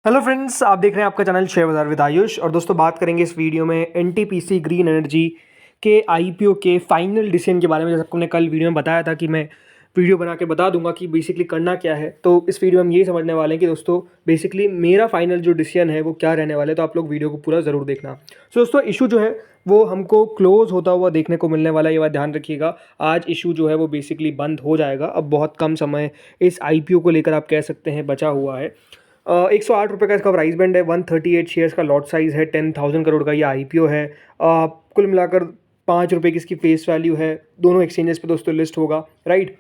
Hello friends, आप देख रहे हैं आपका चैनल शेयर बाजार विद आयुष। और दोस्तों बात करेंगे इस वीडियो में एनटीपीसी ग्रीन एनर्जी के आईपीओ के फाइनल डिसीजन के बारे में। जैसे आपको मैंने कल वीडियो में बताया था कि मैं वीडियो बना के बता दूंगा कि बेसिकली करना क्या है, तो इस वीडियो में हम ये समझने वाले हैं कि दोस्तों बेसिकली मेरा फाइनल जो डिसीजन है वो क्या रहने वाला है। तो आप लोग वीडियो को पूरा ज़रूर देखना। सो दोस्तों इशू जो है वो हमको क्लोज होता हुआ देखने को मिलने वाला है, ये बात ध्यान रखिएगा। आज इशू जो है वो बेसिकली बंद हो जाएगा। अब बहुत कम समय इस आईपीओ को लेकर आप कह सकते हैं बचा हुआ है। 108 रुपये का इसका प्राइस बैंड है। 138 शेयर्स का लॉट साइज़ है। 10,000 करोड़ का ये आईपीओ है। कुल मिलाकर 5 रुपये की इसकी फेस वैल्यू है। दोनों एक्सचेंजेस पे दोस्तों लिस्ट होगा, राइट।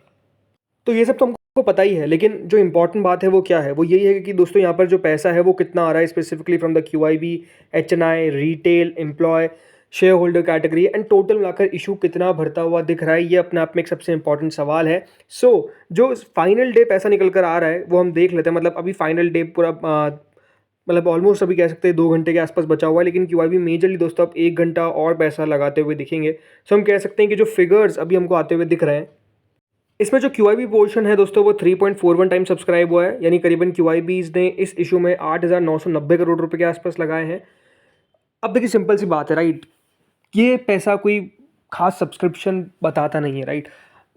तो ये सब तो हमको पता ही है, लेकिन जो इंपॉर्टेंट बात है वो क्या है, वो यही है कि दोस्तों यहाँ पर जो पैसा है वो कितना आ रहा है specifically from the QIB, HNI, retail, employ, share holder category and total मिलाकर इशू कितना भरता हुआ दिख रहा है। ये अपने आप में एक सबसे इंपॉर्टेंट सवाल है। जो फाइनल डे पैसा निकल कर आ रहा है वो हम देख लेते हैं। मतलब अभी फाइनल डे पूरा मतलब ऑलमोस्ट अभी कह सकते हैं 2 घंटे के आसपास बचा हुआ है, लेकिन QIB मेजरली दोस्तों अब 1 घंटा और पैसा लगाते हुए दिखेंगे। सो हम कह सकते हैं कि जो फिगर्स अभी हमको आते हुए दिख रहे हैं, इसमें जो QIB पोर्शन है दोस्तों वो 3.41 टाइम सब्सक्राइब हुआ है। यानी करीबन QIBs ने इस इशू में 8,990 करोड़ रुपए के आसपास लगाए हैं। अब देखिए सिंपल सी बात है, राइट। ये पैसा कोई खास सब्सक्रिप्शन बताता नहीं है, राइट।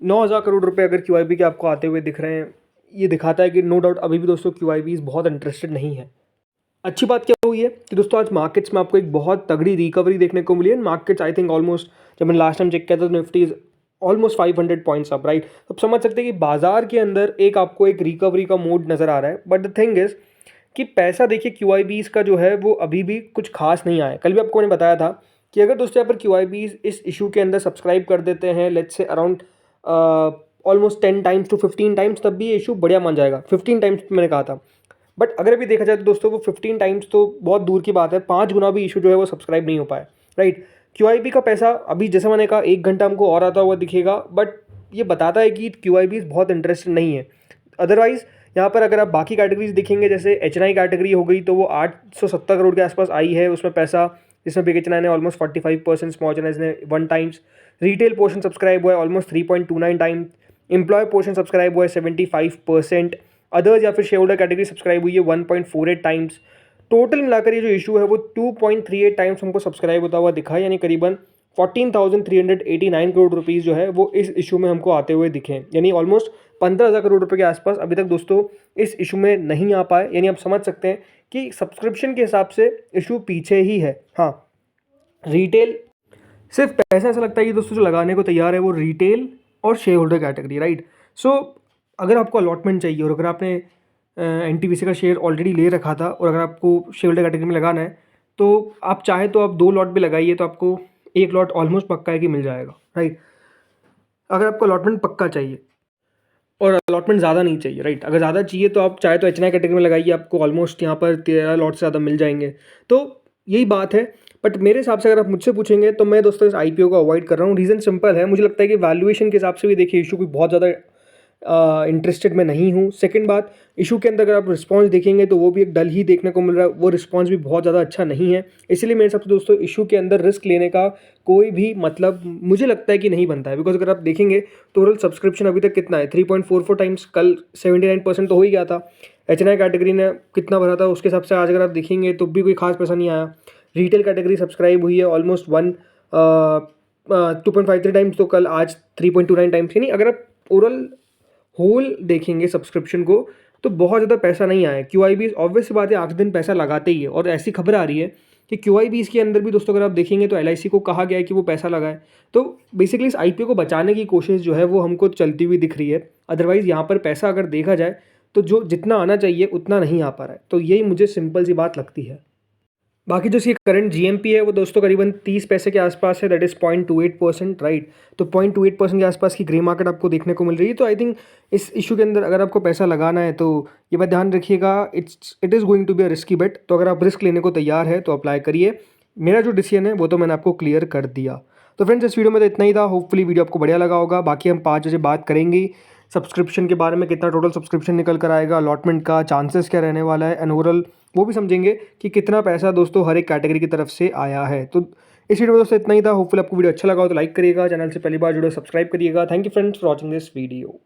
9,000 करोड़ रुपए अगर QIB के आपको आते हुए दिख रहे हैं, ये दिखाता है कि नो डाउट अभी भी दोस्तों QIBs बहुत इंटरेस्टेड नहीं है। अच्छी बात क्या हुई है कि दोस्तों आज मार्केट्स में आपको एक बहुत तगड़ी रिकवरी देखने को मिली है। मार्केट्स आई थिंक ऑलमोस्ट, जब मैंने लास्ट टाइम चेक किया था तो Nifty is almost 500 points up, right. तो आप समझ सकते हैं कि बाजार के अंदर एक आपको एक रिकवरी का मूड नजर आ रहा है। बट द थिंग इज कि पैसा देखिए QIBs का जो है वो अभी भी कुछ खास नहीं आया। कल भी आपको मैंने बताया था कि अगर दोस्तों यहाँ पर QIBs इस इशू के अंदर सब्सक्राइब कर देते हैं, let's say around almost 10 times to 15 times, तब भी ये इशू बढ़िया मान जाएगा। 15 टाइम्स मैंने कहा था, बट अगर अभी देखा जाए तो दोस्तों वो 15 टाइम्स तो बहुत दूर की बात है। 5 गुना भी इशू जो है वो सब्सक्राइब नहीं हो पाया, राइट। QIB का पैसा अभी जैसे मैंने कहा 1 घंटा हमको और आता हुआ दिखेगा, बट ये बताता है कि QIBs बहुत इंटरेस्टेड नहीं है। अदरवाइज यहाँ पर अगर आप बाकी कैटेगरीज देखेंगे, जैसे HNI कैटेगरी हो गई तो वो 870 करोड़ के आसपास आई है उसमें पैसा, जिसमें बिग HNI ने ऑलमोस्ट 45%, स्मॉल HNI ने 1 टाइम्स। रिटेल पोर्शन सब्सक्राइब हुआ है almost 3.29 time. Employ portion subscribe हुआ है 75%। अदर्स या फिर शेयर होल्डर कैटेगरी सब्सक्राइब हुई है 1.48 टाइम्स। टोटल मिलाकर ये जो इशू है वो 2.38 टाइम्स हमको सब्सक्राइब होता हुआ दिखा है। यानी करीबन 14,389 करोड़ रुपीज़ जो है वो इस इशू में हमको आते हुए दिखे। यानी ऑलमोस्ट 15,000 करोड़ रुपए के आसपास अभी तक दोस्तों इस इशू में नहीं आ पाए। यानी आप समझ सकते हैं कि सब्सक्रिप्शन के हिसाब से इशू पीछे ही है। हाँ, रिटेल सिर्फ पैसा ऐसा लगता है कि दोस्तों जो लगाने को तैयार है वो रिटेल और शेयर होल्डर कैटेगरी, राइट। सो अगर आपको अलॉटमेंट चाहिए और अगर आपने NTPC का शेयर ऑलरेडी ले रखा था और अगर आपको शेयर होल्डर कैटेगरी में लगाना है, तो आप चाहे तो आप 2 लॉट भी लगाइए, तो आपको 1 लॉट ऑलमोस्ट पक्का है कि मिल जाएगा, राइट। अगर आपको अलॉटमेंट पक्का चाहिए और अलॉटमेंट ज़्यादा नहीं चाहिए, राइट। अगर ज़्यादा चाहिए तो आप चाहे तो HNI कैटेगरी में लगाइए, आपको ऑलमोस्ट यहाँ पर 13 लॉट से ज़्यादा मिल जाएंगे। तो यही बात है। बट मेरे हिसाब से अगर आप मुझसे पूछेंगे तो मैं दोस्तों इस IPO को अवॉइड कर रहा हूँ। रीज़न सिंपल है, मुझे लगता है कि वैल्यूएशन के हिसाब से भी देखिए इशू कोई बहुत ज़्यादा इंटरेस्टेड मैं नहीं हूँ। सेकंड बात, इशू के अंदर अगर आप रिस्पांस देखेंगे तो वो भी एक डल ही देखने को मिल रहा है। वो रिस्पांस भी बहुत ज़्यादा अच्छा नहीं है। इसलिए मेरे हिसाब से दोस्तों इशू के अंदर रिस्क लेने का कोई भी मतलब मुझे लगता है कि नहीं बनता है। बिकॉज अगर आप देखेंगे टोटल सब्सक्रिप्शन अभी तक कितना है, 3.44 टाइम्स। कल 79% तो हो ही गया था। HNI कैटेगरी ने कितना भरा था उसके हिसाब से आज अगर आप देखेंगे तो भी कोई खास पैसा नहीं आया। रिटेल कैटेगरी सब्सक्राइब हुई है ऑलमोस्ट 2.53 टाइम्स, तो कल आज 3.29 टाइम्स। यानी अगर आप ओवरऑल होल देखेंगे सब्सक्रिप्शन को तो बहुत ज़्यादा पैसा नहीं आया। QIBs ऑब्वियस सी बात है, आखिरी दिन पैसा लगाते ही है। और ऐसी खबर आ रही है कि QIBs के अंदर भी दोस्तों अगर आप देखेंगे तो LIC को कहा गया है कि वो पैसा लगाए। तो बेसिकली इस IPO को बचाने की कोशिश जो है वो हमको चलती हुई दिख रही है। अदरवाइज़ यहाँ पर पैसा अगर देखा जाए तो जो जितना आना चाहिए उतना नहीं आ पा रहा है। तो यही मुझे सिंपल सी बात लगती है। बाकी जो इसकी करंट GMP है वो दोस्तों करीबन 30 पैसे के आसपास है, दैट इज़ 0.28%, राइट। तो 0.28% के आसपास की ग्रे मार्केट आपको देखने को मिल रही है। तो आई थिंक इस इशू के अंदर अगर आपको पैसा लगाना है तो ये बात ध्यान रखिएगा, it is going to be a risky bet. तो अगर आप रिस्क लेने को तैयार है तो अप्लाई करिए। मेरा जो डिसीजन है वो तो मैंने आपको क्लियर कर दिया। तो फ्रेंड्स इस वीडियो में तो इतना ही था। होपफुली वीडियो आपको बढ़िया लगा होगा। बाकी हम 5 बजे बात करेंगे सब्सक्रिप्शन के बारे में, कितना टोटल सब्सक्रिप्शन निकल कर आएगा, अलॉटमेंट का चांसेस क्या रहने वाला है, एंड ओवरऑल वो भी समझेंगे कि कितना पैसा दोस्तों हर एक कैटेगरी की तरफ से आया है। तो इस वीडियो में दोस्तों इतना ही था। होपफुली आपको वीडियो अच्छा लगा हो तो लाइक करिएगा, चैनल से पहली बार जुड़े सब्सक्राइब करिएगा। Thank you friends for watching this video.